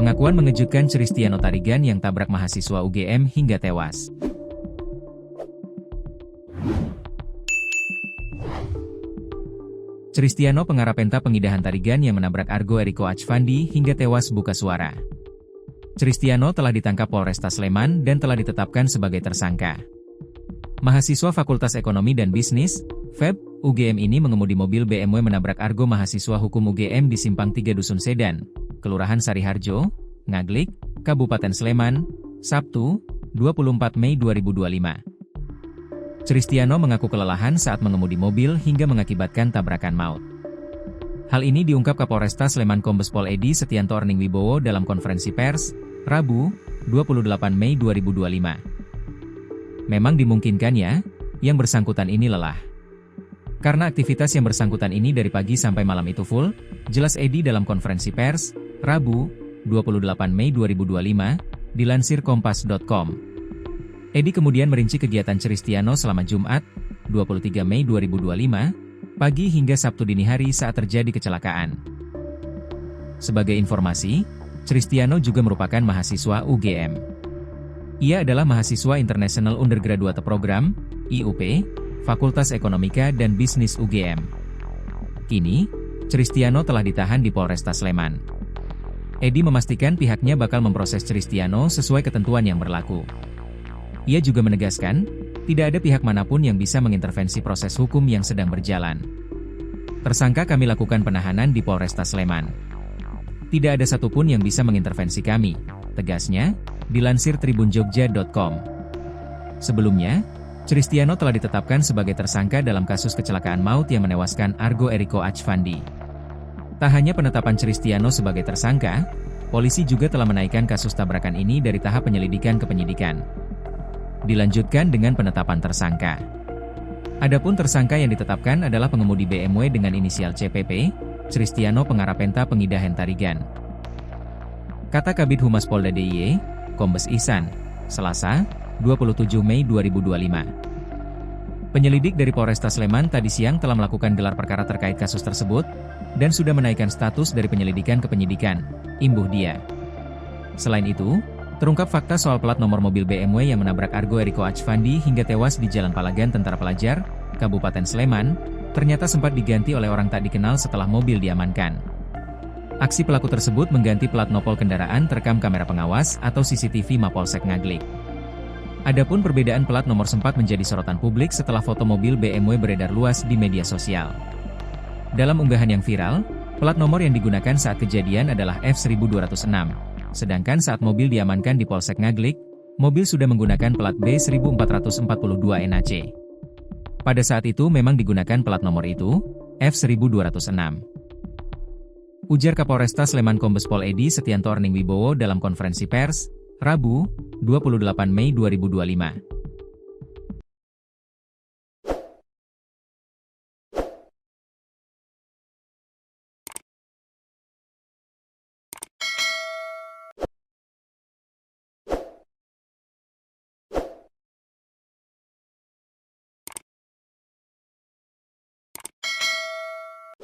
Pengakuan mengejutkan Christiano Tarigan yang tabrak mahasiswa UGM hingga tewas. Christiano pengarapenta pengidahan Tarigan yang menabrak Argo Eriko Achvandi hingga tewas buka suara. Christiano telah ditangkap Polresta Sleman dan telah ditetapkan sebagai tersangka. Mahasiswa Fakultas Ekonomi dan Bisnis, FEB, UGM ini mengemudi mobil BMW menabrak Argo mahasiswa hukum UGM di Simpang 3 Dusun Sedan, Kelurahan Sariharjo, Ngaglik, Kabupaten Sleman, Sabtu, 24 Mei 2025. Christiano mengaku kelelahan saat mengemudi mobil hingga mengakibatkan tabrakan maut. Hal ini diungkap Kapolresta Sleman Kombes Pol Edi Setianto Erning Wibowo dalam konferensi pers, Rabu, 28 Mei 2025. Memang dimungkinkan ya, yang bersangkutan ini lelah. Karena aktivitas yang bersangkutan ini dari pagi sampai malam itu full, jelas Edi dalam konferensi pers, Rabu, 28 Mei 2025, dilansir kompas.com. Edi kemudian merinci kegiatan Christiano selama Jumat, 23 Mei 2025, pagi hingga Sabtu dini hari saat terjadi kecelakaan. Sebagai informasi, Christiano juga merupakan mahasiswa UGM. Ia adalah mahasiswa International Undergraduate Program, IUP, Fakultas Ekonomika dan Bisnis UGM. Kini, Christiano telah ditahan di Polresta Sleman. Edi memastikan pihaknya bakal memproses Christiano sesuai ketentuan yang berlaku. Ia juga menegaskan, tidak ada pihak manapun yang bisa mengintervensi proses hukum yang sedang berjalan. Tersangka kami lakukan penahanan di Polresta Sleman. Tidak ada satupun yang bisa mengintervensi kami, tegasnya, dilansir tribunjogja.com. Sebelumnya, Christiano telah ditetapkan sebagai tersangka dalam kasus kecelakaan maut yang menewaskan Argo Eriko Achvandi. Tak hanya penetapan Christiano sebagai tersangka, polisi juga telah menaikkan kasus tabrakan ini dari tahap penyelidikan ke penyidikan. Dilanjutkan dengan penetapan tersangka. Adapun tersangka yang ditetapkan adalah pengemudi BMW dengan inisial CPP, Christiano pengarapenta pengidahan Tarigan. Kata Kabid Humas Polda DIY, Kombes Ihsan, Selasa, 27 Mei 2025. Penyelidik dari Polresta Sleman tadi siang telah melakukan gelar perkara terkait kasus tersebut, dan sudah menaikkan status dari penyelidikan ke penyidikan, imbuh dia. Selain itu, terungkap fakta soal plat nomor mobil BMW yang menabrak Argo Eriko Achvandi hingga tewas di Jalan Palagan Tentara Pelajar, Kabupaten Sleman, ternyata sempat diganti oleh orang tak dikenal setelah mobil diamankan. Aksi pelaku tersebut mengganti plat nopol kendaraan terekam kamera pengawas atau CCTV Mapolsek Ngaglik. Adapun perbedaan plat nomor sempat menjadi sorotan publik setelah foto mobil BMW beredar luas di media sosial. Dalam unggahan yang viral, plat nomor yang digunakan saat kejadian adalah F1206. Sedangkan saat mobil diamankan di Polsek Ngaglik, mobil sudah menggunakan plat B1442 NAC. Pada saat itu memang digunakan plat nomor itu, F1206. Ujar Kapolresta Sleman Kombes Pol Edi Setianto Erning Wibowo dalam konferensi pers, Rabu, 28 Mei 2025.